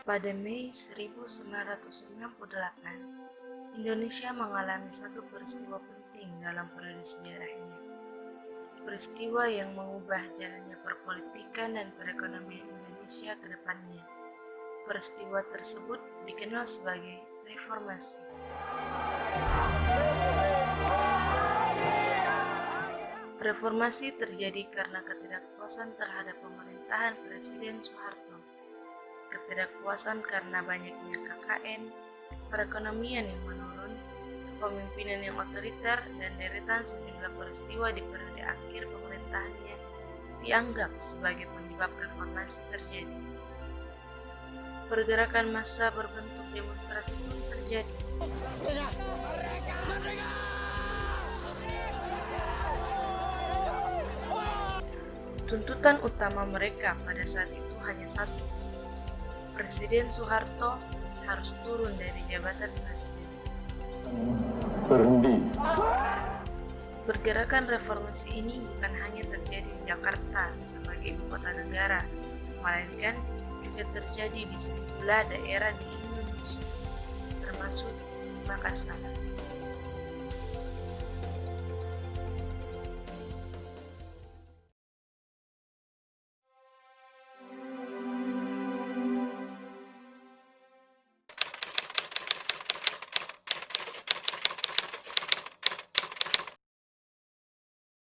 Pada Mei 1998, Indonesia mengalami satu peristiwa penting dalam periode sejarahnya. Peristiwa yang mengubah jalannya perpolitikan dan perekonomian Indonesia ke depannya. Peristiwa tersebut dikenal sebagai reformasi. Reformasi terjadi karena ketidakpuasan terhadap pemerintahan Presiden Soeharto. Ketidakpuasan karena banyaknya KKN, perekonomian yang menurun, kepemimpinan yang otoriter, dan deretan sejumlah peristiwa di periode akhir pemerintahannya dianggap sebagai penyebab reformasi terjadi. Pergerakan massa berbentuk demonstrasi pun terjadi. Tuntutan utama mereka pada saat itu hanya satu: Presiden Soeharto harus turun dari jabatan presiden. Berhenti. Pergerakan reformasi ini bukan hanya terjadi di Jakarta sebagai ibu kota negara, melainkan juga terjadi di sejumlah daerah di Indonesia, termasuk di Makassar.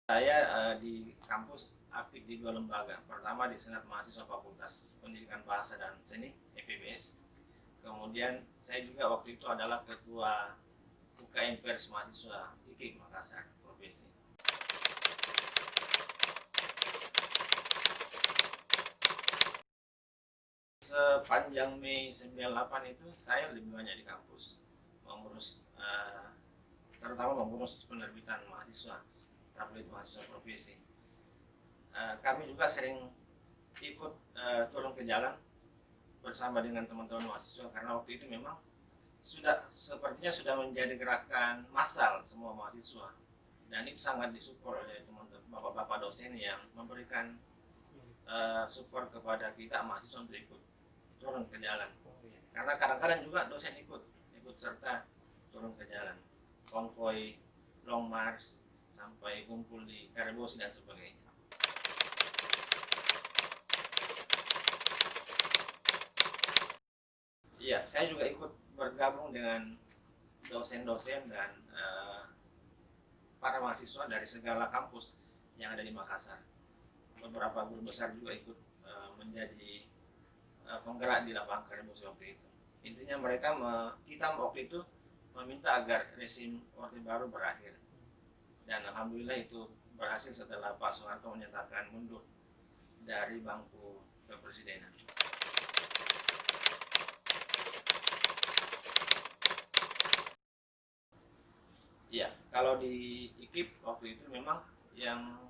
Saya di kampus aktif di dua lembaga. Pertama di Senat Mahasiswa Fakultas Pendidikan Bahasa dan Seni (FEBS). Kemudian saya juga waktu itu adalah ketua UKM Pers Mahasiswa IKIP Makassar Provinsi. Sepanjang Mei 98 itu saya lebih banyak di kampus mengurus terutama mengurus penerbitan mahasiswa, tabloid mahasiswa provinsi. Kami juga sering ikut turun ke jalan bersama dengan teman-teman mahasiswa karena waktu itu memang sepertinya sudah menjadi gerakan massal semua mahasiswa, dan itu sangat disupport oleh teman-teman bapak-bapak dosen yang memberikan support kepada kita mahasiswa untuk ikut turun ke jalan. Karena kadang-kadang juga dosen ikut serta turun ke jalan, konvoi, long march, sampai kumpul di Karebosi dan sebagainya. Iya, saya juga ikut bergabung dengan dosen-dosen dan para mahasiswa dari segala kampus yang ada di Makassar. Beberapa guru besar juga ikut menjadi penggerak di lapangan Karebosi waktu itu. Intinya kita waktu itu meminta agar rezim Orde Baru berakhir. Dan alhamdulillah itu berhasil setelah Pak Soeharto menyatakan mundur dari bangku kepresidenan. Iya, kalau di IKIP waktu itu memang yang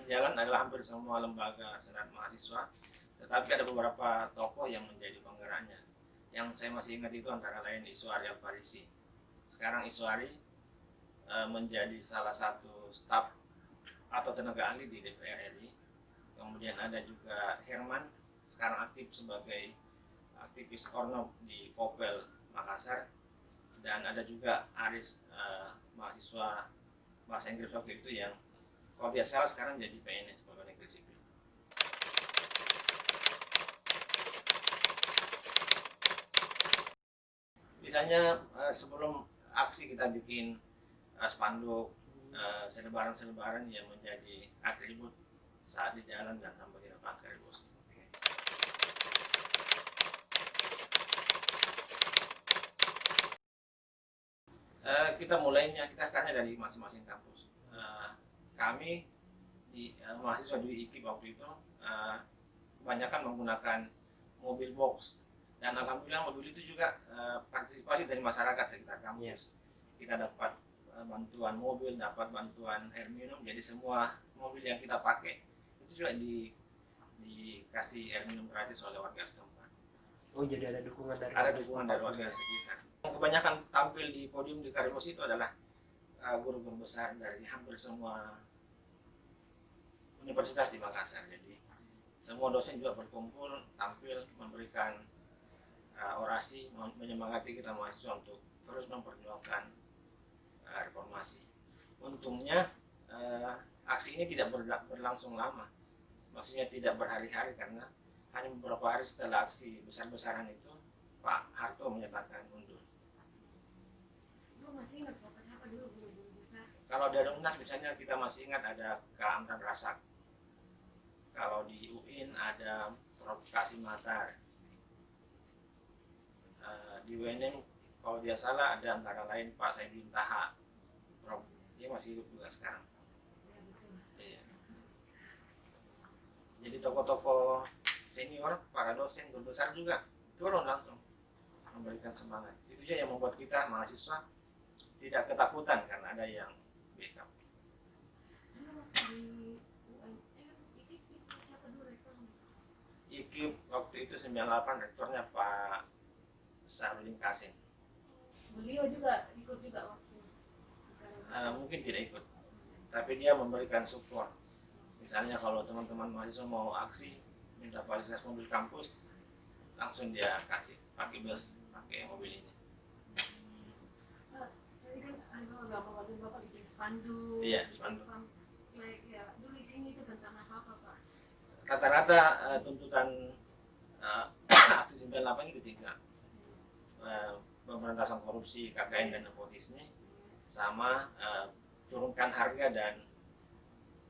jalan adalah hampir semua lembaga senat mahasiswa, tetapi ada beberapa tokoh yang menjadi penggeraknya. Yang saya masih ingat itu antara lain Iswari Al-Farisi. Sekarang Iswari menjadi salah satu staf atau tenaga ahli di DPR RI. Kemudian ada juga Herman, sekarang aktif sebagai aktivis Ornob di Popel Makassar. Dan ada juga Aris, mahasiswa bahasa Inggris waktu itu yang kalau tidak salah sekarang jadi PNS, pegawai negeri sipil. Misalnya sebelum aksi kita bikin spanduk, selebaran-selebaran yang menjadi atribut saat di jalan dan sampai di lapangan Karebosi. Kita startnya dari masing-masing kampus. Kami mahasiswa di IKIP waktu itu kebanyakan menggunakan mobil box, dan alhamdulillah mobil itu juga partisipasi dari masyarakat sekitar kampus. Kita dapat bantuan mobil, dapat bantuan air minum, jadi semua mobil yang kita pakai itu juga dikasih air minum gratis oleh warga setempat. Oh, jadi ada dukungan dari warga sekitar. Kebanyakan tampil di podium di Karebosi itu adalah guru-guru besar dari hampir semua universitas di Makassar. Jadi semua dosen juga berkumpul, tampil, memberikan orasi menyemangati kita mahasiswa untuk terus memperjuangkan reformasi. Untungnya aksi ini tidak berlangsung lama, maksudnya tidak berhari-hari, karena hanya beberapa hari setelah aksi besar-besaran itu Pak Harto menyatakan mundur. Masih ingat siapa-siapa dulu guru-guru besar? Kalau dari UNAS misalnya kita masih ingat ada Kak Amran Rasak. Kalau di UIN ada Prof. Kasim Matar. Di UNM kalau dia salah ada antara lain Pak Saidin Taha. Prof. Dia masih hidup juga sekarang. Ya, betul. Iya. Jadi tokoh-tokoh senior, para dosen, guru besar juga turun langsung memberikan semangat. Itu saja yang membuat kita mahasiswa tidak ketakutan karena ada yang backup. Dulu di UNM, IKIP itu siapa dulu rektornya? IKIP waktu itu 98 rektornya Pak Sahrudin Kasim. Beliau juga ikut juga waktu. Mungkin tidak ikut, tapi dia memberikan support. Misalnya kalau teman-teman mahasiswa mau aksi minta fasilitas mobil kampus, langsung dia kasih pakai bus, pakai mobil ini. Tadi kan ada bapak bikin spanduk. Iya, spanduk. Ya, dulu isinya itu tentang apa Pak? Rata-rata tuntutan aksi 98 itu tiga. Pemberantasan korupsi, KKN dan nepotisme, sama turunkan harga dan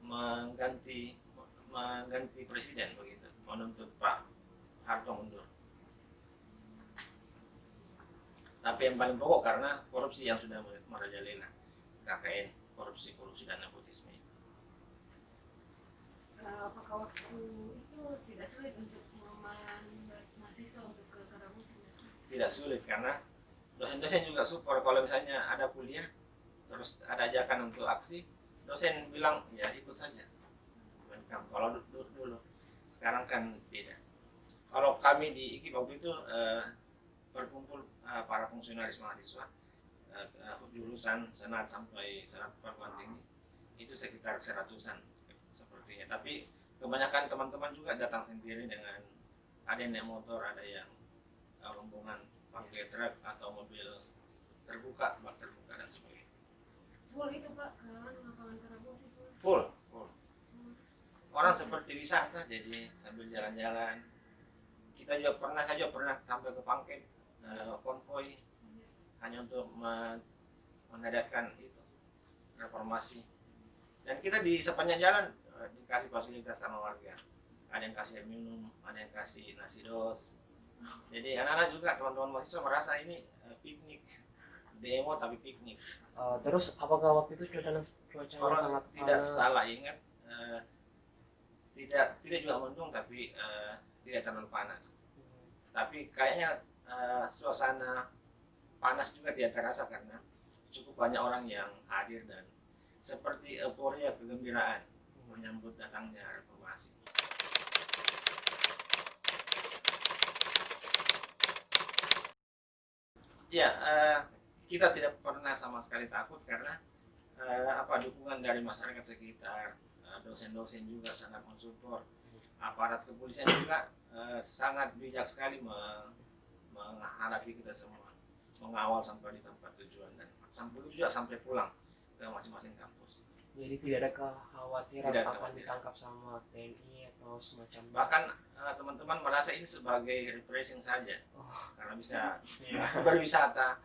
mengganti presiden, begitu, menuntut Pak Harto mundur. Tapi yang paling pokok karena korupsi yang sudah merajalela, KKN, korupsi dan nepotisme. Apakah waktu itu tidak sulit untuk mahasiswa untuk ke kampus? Tidak sulit karena dosen-dosen juga support. Kalau misalnya ada kuliah terus ada ajakan untuk aksi, dosen bilang ya ikut saja. Kalau dulu, sekarang kan tidak. Kalau kami di IKIP waktu itu berkumpul para fungsionaris mahasiswa, jurusan senat sampai senat perguruan tinggi, itu sekitar 100-an sepertinya. Tapi kebanyakan teman-teman juga datang sendiri dengan, ada yang naik motor, ada yang rombongan pakai truk atau mobil terbuka, bak terbuka dan sebagainya. Full itu Pak, kalau lapangan Karabosi full. Full. Orang seperti wisata, jadi sambil jalan-jalan. Kita juga pernah sampai ke Pangkep, konvoy hanya untuk mengadakan itu reformasi. Dan kita di sepanjang jalan dikasih fasilitas sama warga. Ada yang kasih air minum, ada yang kasih nasi dos. Jadi anak-anak juga, teman-teman mahasiswa merasa ini piknik, demo tapi piknik. Terus apakah waktu itu cuacanya Orang sangat tidak panas? salah ingat, tidak juga mendung tapi tidak terlalu panas. Tapi kayaknya suasana panas juga tidak terasa karena cukup banyak orang yang hadir dan seperti euforia, kegembiraan menyambut datangnya reformasi. Ya, kita tidak pernah sama sekali takut karena dukungan dari masyarakat sekitar, dosen-dosen juga sangat mensupport, aparat kepolisian juga sangat bijak sekali menghadapi kita semua, mengawal sampai di tempat tujuan dan sampai pulang ke masing-masing kampus. Jadi tidak ada kekhawatiran Tidak ada akan kekhawatiran. ditangkap sama TNI atau semacam. Bahkan teman-teman merasa ini sebagai refreshing saja, karena bisa Iya. berwisata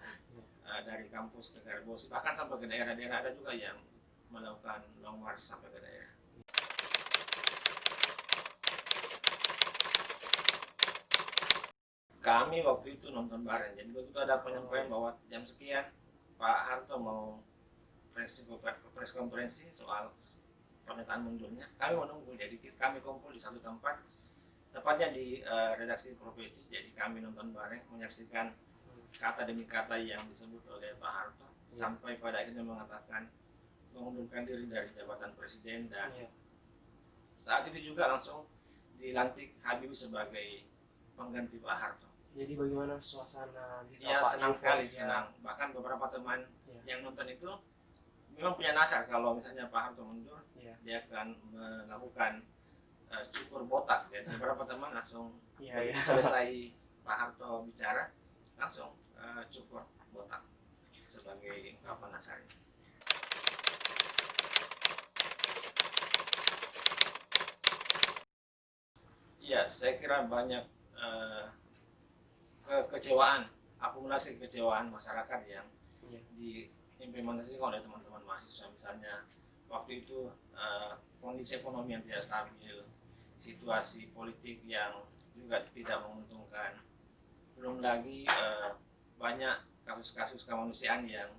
dari kampus ke Karabosi, bahkan sampai ke daerah-daerah. Ada juga yang melakukan long march sampai ke daerah. Kami waktu itu nonton bareng, jadi begitu ada penyampaian bahwa jam sekian Pak Harto mau press konferensi soal pernyataan mundurnya, kami menunggu. Jadi kami kumpul di satu tempat, tepatnya di redaksi profesi. Jadi kami nonton bareng, menyaksikan kata demi kata yang disebut oleh Pak Harto, sampai pada akhirnya mengatakan mengundurkan diri dari jabatan presiden, dan saat itu juga langsung dilantik Habibie sebagai pengganti Pak Harto. Jadi bagaimana suasana di Ya, Pak senang sekali, euforia? senang. Bahkan beberapa teman Ya. yang nonton itu memang punya nasar kalau misalnya Pak Harto mundur, Ya. dia akan melakukan cukur botak. Dan beberapa teman langsung Iya, iya. selesai Pak Harto bicara langsung cukur botak sebagai ungkapan dasarnya. Iya, saya kira banyak kekecewaan, akumulasi kekecewaan masyarakat yang Iya. diimplementasikan oleh teman-teman mahasiswa. Misalnya waktu itu kondisi ekonomi yang tidak stabil, situasi politik yang juga tidak menguntungkan, belum lagi banyak kasus-kasus kemanusiaan yang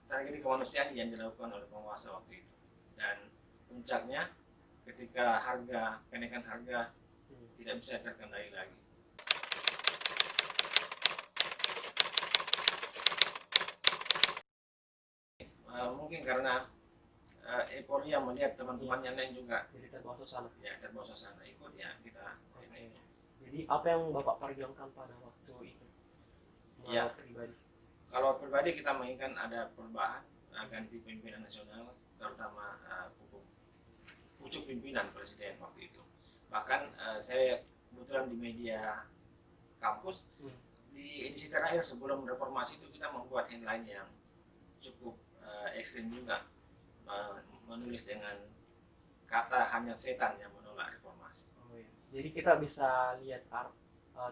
tragedi kemanusiaan yang dilakukan oleh penguasa waktu itu. Dan puncaknya ketika kenaikan harga tidak bisa terkendali lagi. Mungkin karena euforia melihat teman-teman yang lain juga Jadi terbawa suasana. ya terbawa suasana ikut ya kita. Oke. Jadi apa yang Bapak perjuangkan pada waktu itu? Iya. Pribadi. Kalau pribadi kita menginginkan ada perubahan, ganti pimpinan nasional, terutama pucuk pimpinan presiden waktu itu. Bahkan saya kebetulan di media kampus di edisi terakhir sebelum reformasi itu kita membuat headline yang cukup ekstrim juga, menulis dengan kata hanya setan yang menolak reformasi. Oh, iya. Jadi kita bisa lihat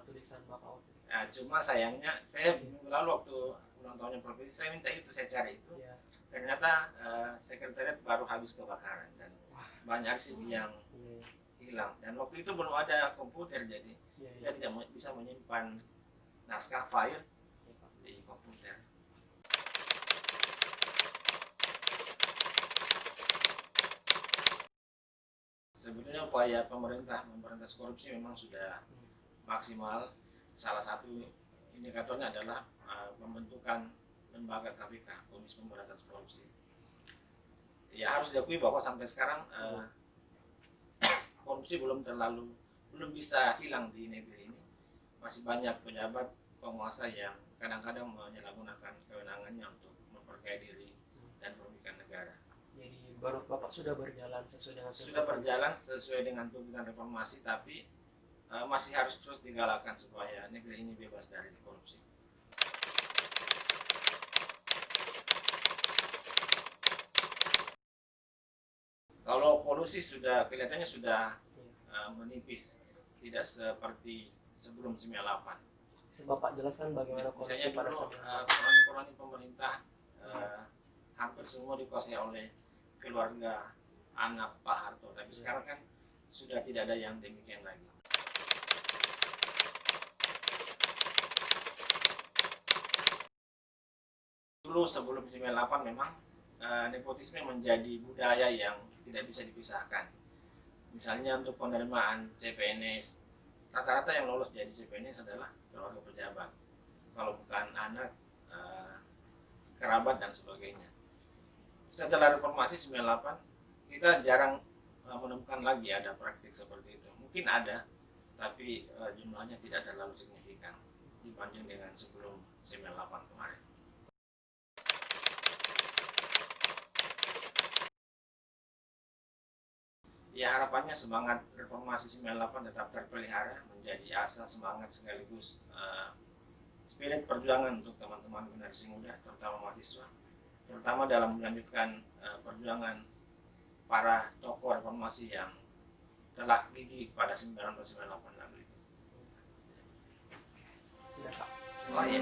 tulisan Bapak waktu itu. Cuma sayangnya saya minggu lalu waktu ulang tahunnya provinsi saya minta itu, saya cari itu. Iya. Ternyata sekretariat baru habis kebakaran dan banyak arsip yang hilang, dan waktu itu belum ada komputer, jadi kita tidak bisa menyimpan naskah file di komputer. Sebetulnya upaya pemerintah memberantas korupsi memang sudah maksimal. Salah satu indikatornya adalah pembentukan lembaga KPK, Komisi Pemberantasan Korupsi. Ya harus diakui bahwa sampai sekarang korupsi belum bisa hilang di negeri ini. Masih banyak pejabat penguasa yang kadang-kadang menyalahgunakan kewenangannya untuk memperkaya diri dan merugikan negara. Jadi baru Bapak sudah berjalan sesuai dengan tuntutan reformasi, tapi masih harus terus digalakkan supaya negeri ini bebas dari korupsi. Kalau kolusi kelihatannya sudah menipis, tidak seperti sebelum 98. Bisa Bapak jelaskan bagaimana kondisi Misalnya pada dulu saat koloni-koloni pemerintah hampir semua dikuasai oleh keluarga anak Pak Harto, tapi sekarang kan sudah tidak ada yang demikian lagi. Dulu sebelum 98 memang nepotisme menjadi budaya yang tidak bisa dipisahkan. Misalnya untuk penerimaan CPNS, rata-rata yang lolos jadi CPNS adalah keluarga pejabat. Kalau bukan anak, kerabat dan sebagainya. Setelah reformasi 98, kita jarang menemukan lagi ada praktik seperti itu. Mungkin ada, tapi jumlahnya tidak terlalu signifikan dibanding dengan sebelum 98 kemarin. Ya harapannya semangat reformasi 98 tetap terpelihara, menjadi asa, semangat sekaligus spirit perjuangan untuk teman-teman generasi muda, terutama mahasiswa, terutama dalam melanjutkan perjuangan para tokoh reformasi yang telah gigih pada 1998 lalu itu. sudah Pak? Oh iya.